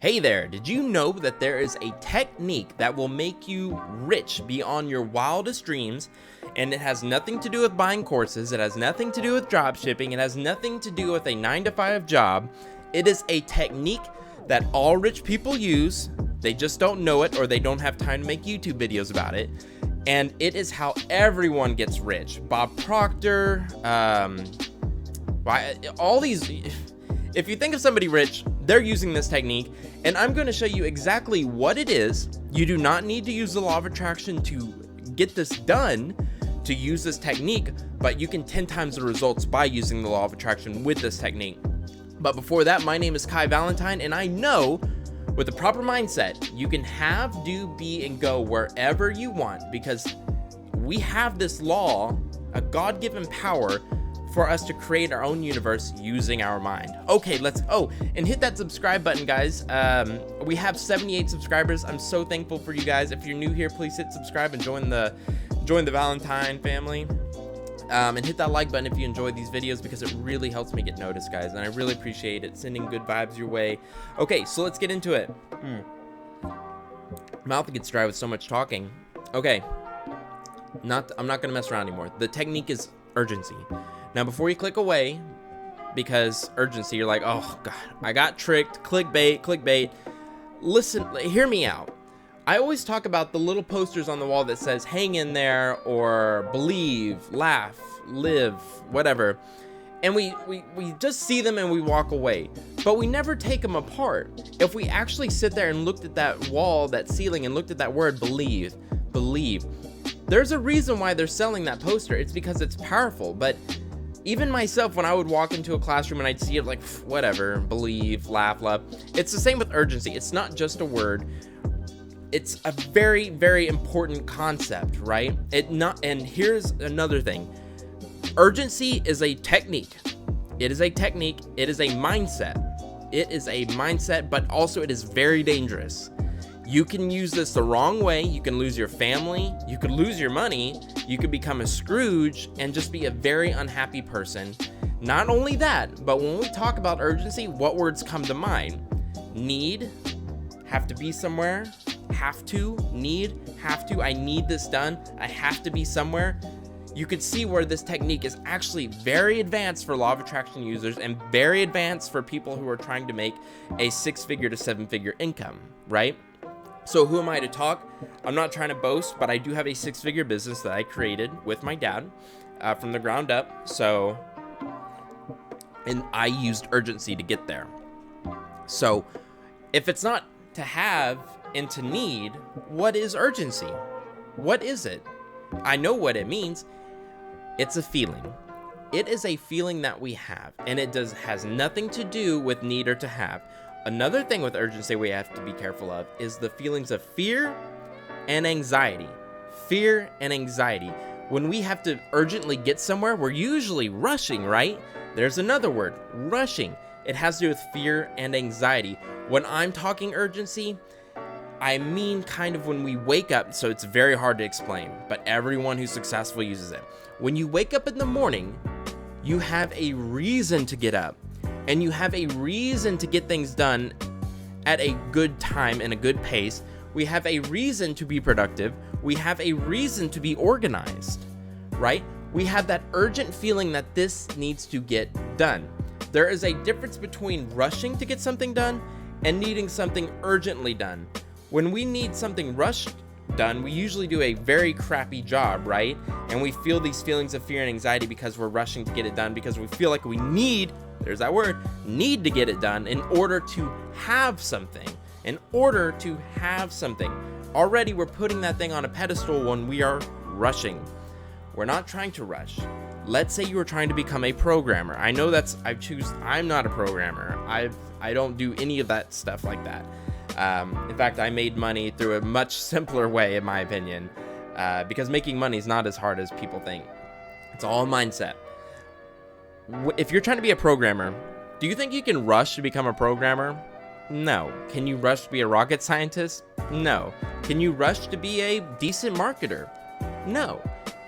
Hey there, did you know that there is a technique that will make you rich beyond your wildest dreams? And it has nothing to do with buying courses, it has nothing to do with drop shipping, it has nothing to do with a 9-to-5 job. It is a technique that all rich people use, they just don't know it or they don't have time to make YouTube videos about it. And it is how everyone gets rich. Bob Proctor, all these... If you think of somebody rich, they're using this technique, and I'm going to show you exactly what it is. You do not need to use the law of attraction to get this done, to use this technique, but you can 10 times the results by using the law of attraction with this technique. But before that, my name is Valentine, and I know with the proper mindset, you can have, do, be, and go wherever you want, because we have this law, a God-given power, for us to create our own universe using our mind. Okay, and hit that subscribe button, guys. We have 78 subscribers. I'm so thankful for you guys. If you're new here, please hit subscribe and join the Valentine family. And hit that like button if you enjoy these videos, because it really helps me get noticed, guys, and I really appreciate it. Sending good vibes your way. Okay, so let's get into it. Mouth gets dry with so much talking. Okay, I'm not gonna mess around anymore. The technique is urgency. Now, before you click away, because urgency, you're like, oh God, I got tricked, clickbait. Listen, hear me out. I always talk about the little posters on the wall that says, hang in there, or believe, laugh, live, whatever. And we just see them and we walk away, but we never take them apart. If we actually sit there and looked at that wall, that ceiling, and looked at that word, believe, there's a reason why they're selling that poster. It's because it's powerful. But even myself, when I would walk into a classroom and I'd see it, like, whatever, believe, laugh, love. It's the same with urgency. It's not just a word. It's a very, very important concept, right? And here's another thing. Urgency is a technique. It is a technique. It is a mindset. It is a mindset, but also it is very dangerous. You can use this the wrong way. You can lose your family. You could lose your money. You could become a Scrooge and just be a very unhappy person. Not only that, but when we talk about urgency, what words come to mind? Need, have to be somewhere, have to, need, have to, I need this done, I have to be somewhere. You could see where this technique is actually very advanced for law of attraction users and very advanced for people who are trying to make a 6-figure to 7-figure income, right? So who am I to talk? I'm not trying to boast, but I do have a 6-figure business that I created with my dad from the ground up. And I used urgency to get there. So if it's not to have and to need, what is urgency? What is it? I know what it means. It's a feeling. It is a feeling that we have, and it has nothing to do with need or to have. Another thing with urgency we have to be careful of is the feelings of fear and anxiety. Fear and anxiety. When we have to urgently get somewhere, we're usually rushing, right? There's another word, rushing. It has to do with fear and anxiety. When I'm talking urgency, I mean kind of when we wake up, so it's very hard to explain, but everyone who's successful uses it. When you wake up in the morning, you have a reason to get up. And you have a reason to get things done at a good time and a good pace. We have a reason to be productive. We have a reason to be organized, right? We have that urgent feeling that this needs to get done. There is a difference between rushing to get something done and needing something urgently done. When we need something rushed done, we usually do a very crappy job, right? And we feel these feelings of fear and anxiety because we're rushing to get it done, because we feel like we need, there's that word, need to get it done in order to have something. In order to have something. Already we're putting that thing on a pedestal when we are rushing. We're not trying to rush. Let's say you are trying to become a programmer. I know I'm not a programmer. I don't do any of that stuff like that. In fact, I made money through a much simpler way, in my opinion, because making money is not as hard as people think. It's all mindset. If you're trying to be a programmer, do you think you can rush to become a programmer? No. Can you rush to be a rocket scientist? No. Can you rush to be a decent marketer? No.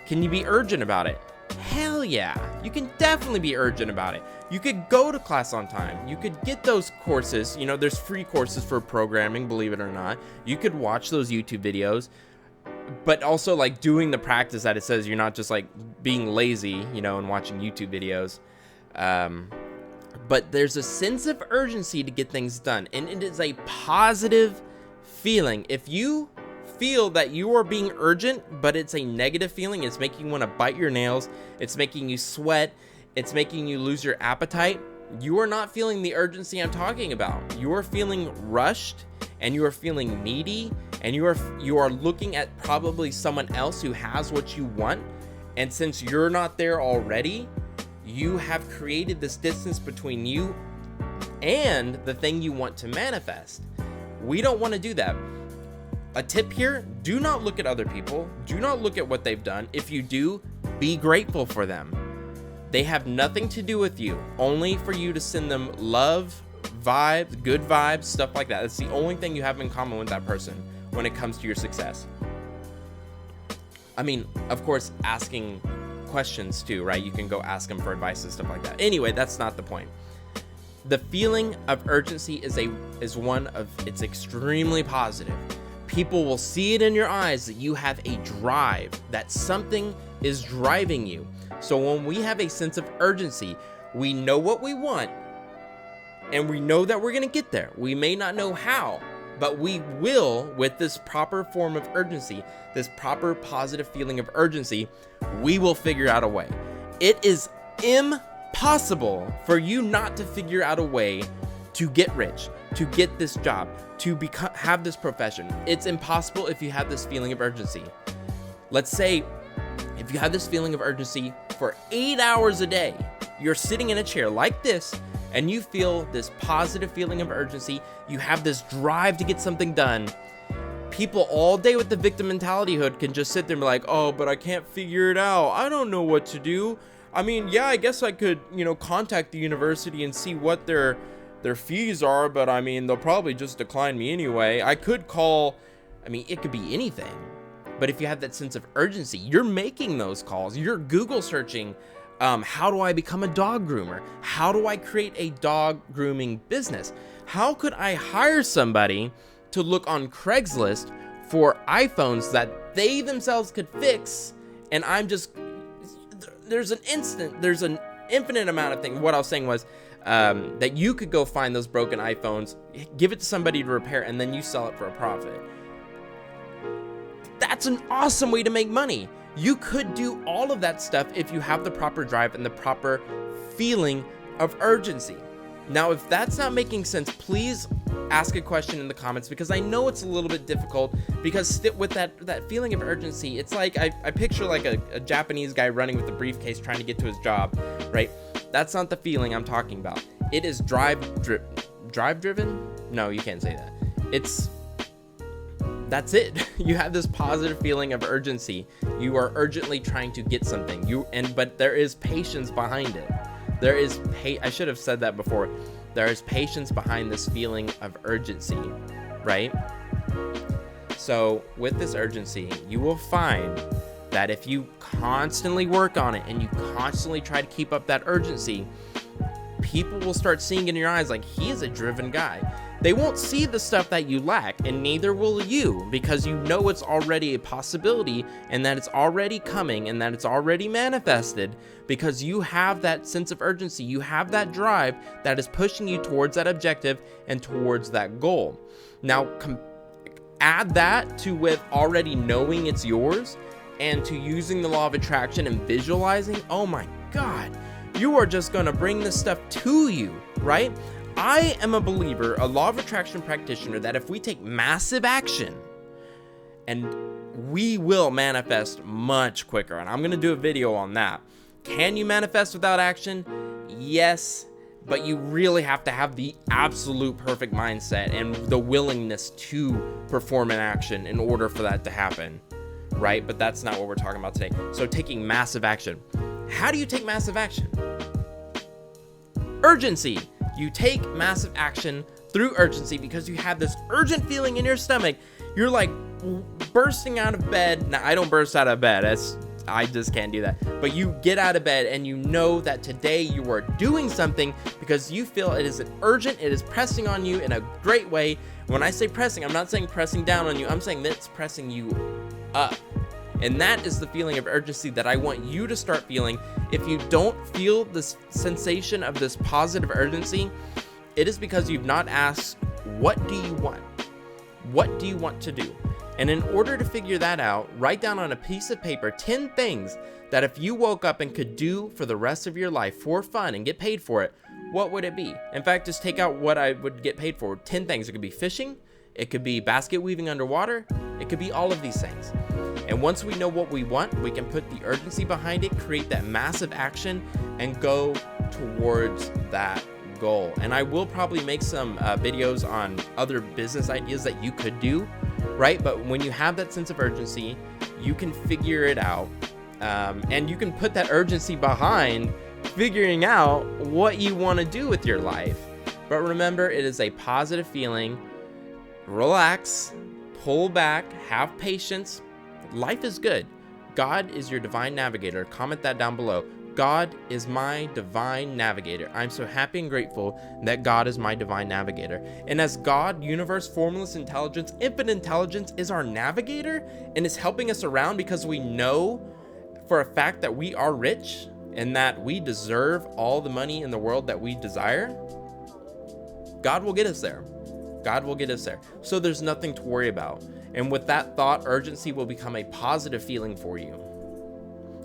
Can you be urgent about it? Hell yeah. You can definitely be urgent about it. You could go to class on time. You could get those courses. You know, there's free courses for programming, believe it or not. You could watch those YouTube videos, but also like doing the practice that it says. You're not just like being lazy, you know, and watching YouTube videos. But there's a sense of urgency to get things done, and it is a positive feeling. If you feel that you are being urgent, but it's a negative feeling, it's making you want to bite your nails, it's making you sweat, it's making you lose your appetite, you are not feeling the urgency I'm talking about. You are feeling rushed, and you are feeling needy, and you are looking at probably someone else who has what you want, and since you're not there already, you have created this distance between you and the thing you want to manifest. We don't want to do that. A tip here, do not look at other people. Do not look at what they've done. If you do, be grateful for them. They have nothing to do with you, only for you to send them love, vibes, good vibes, stuff like that. That's the only thing you have in common with that person when it comes to your success. I mean, of course, asking questions too, right? You can go ask them for advice and stuff like that. Anyway, that's not the point. The feeling of urgency is one of, it's extremely positive. People will see it in your eyes that you have a drive, that something is driving you. So when we have a sense of urgency, we know what we want, and we know that we're going to get there. We may not know how, but we will, with this proper form of urgency, this proper positive feeling of urgency, we will figure out a way. It is impossible for you not to figure out a way to get rich, to get this job, to have this profession. It's impossible if you have this feeling of urgency. Let's say if you have this feeling of urgency for 8 hours a day, you're sitting in a chair like this, and you feel this positive feeling of urgency, you have this drive to get something done. People all day with the victim mentality hood can just sit there and be like, oh, but I can't figure it out. I don't know what to do. I mean, yeah, I guess I could, you know, contact the university and see what their fees are, but I mean, they'll probably just decline me anyway. I could call, I mean, it could be anything. But if you have that sense of urgency, you're making those calls. You're Google searching, how do I become a dog groomer? How do I create a dog grooming business? How could I hire somebody to look on Craigslist for iPhones that they themselves could fix? And I'm just, there's an infinite amount of things. What I was saying was that you could go find those broken iPhones, give it to somebody to repair, and then you sell it for a profit. That's an awesome way to make money. You could do all of that stuff if you have the proper drive and the proper feeling of urgency. Now, if that's not making sense, please ask a question in the comments, because I know it's a little bit difficult, because with that feeling of urgency, it's like I picture like a Japanese guy running with a briefcase trying to get to his job, right? That's not the feeling I'm talking about. It is drive driven? No, you can't say that. That's it. You have this positive feeling of urgency. You are urgently trying to get something. But there is patience behind it. I should have said that before. There is patience behind this feeling of urgency, right? So with this urgency, you will find that if you constantly work on it and you constantly try to keep up that urgency, people will start seeing in your eyes like, he is a driven guy. They won't see the stuff that you lack, and neither will you, because you know it's already a possibility, and that it's already coming, and that it's already manifested, because you have that sense of urgency. You have that drive that is pushing you towards that objective and towards that goal. Now, add that to with already knowing it's yours, and to using the law of attraction and visualizing. Oh my God, you are just going to bring this stuff to you, right? I am a believer, a law of attraction practitioner, that if we take massive action, and we will manifest much quicker. And I'm going to do a video on that. Can you manifest without action? Yes, but you really have to have the absolute perfect mindset and the willingness to perform an action in order for that to happen, right? But that's not what we're talking about today. So taking massive action. How do you take massive action? Urgency. You take massive action through urgency because you have this urgent feeling in your stomach. You're like bursting out of bed. Now, I don't burst out of bed. I just can't do that. But you get out of bed and you know that today you are doing something because you feel it is urgent, it is pressing on you in a great way. When I say pressing, I'm not saying pressing down on you, I'm saying that it's pressing you up. And that is the feeling of urgency that I want you to start feeling. If you don't feel this sensation of this positive urgency, it is because you've not asked, what do you want? What do you want to do? And in order to figure that out, write down on a piece of paper 10 things that if you woke up and could do for the rest of your life for fun and get paid for it, what would it be? In fact, just take out what I would get paid for. 10 things. It could be fishing. It could be basket weaving underwater. It could be all of these things. And once we know what we want, we can put the urgency behind it, create that massive action, and go towards that goal. And I will probably make some videos on other business ideas that you could do, right? But when you have that sense of urgency, you can figure it out. And you can put that urgency behind figuring out what you want to do with your life. But remember, it is a positive feeling. Relax, pull back, have patience. Life is good. God is your divine navigator. Comment that down below. God is my divine navigator. I'm so happy and grateful that God is my divine navigator. And as God, universe, formless intelligence, infinite intelligence is our navigator and is helping us around because we know for a fact that we are rich and that we deserve all the money in the world that we desire, God will get us there. God will get us there. So there's nothing to worry about. And with that thought, urgency will become a positive feeling for you.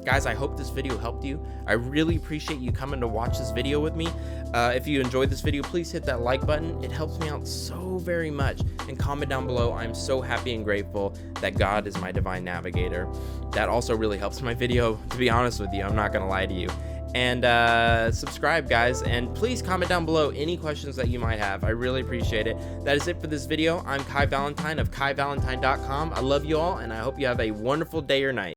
Guys, I hope this video helped you. I really appreciate you coming to watch this video with me. If you enjoyed this video, please hit that like button. It helps me out so very much. And comment down below. I'm so happy and grateful that God is my divine navigator. That also really helps my video, to be honest with you. I'm not gonna lie to you. And subscribe, guys, and please comment down below any questions that you might have. I really appreciate it. That is it for this video. I'm Kai Valentine of KaiValentine.com. I love you all, and I hope you have a wonderful day or night.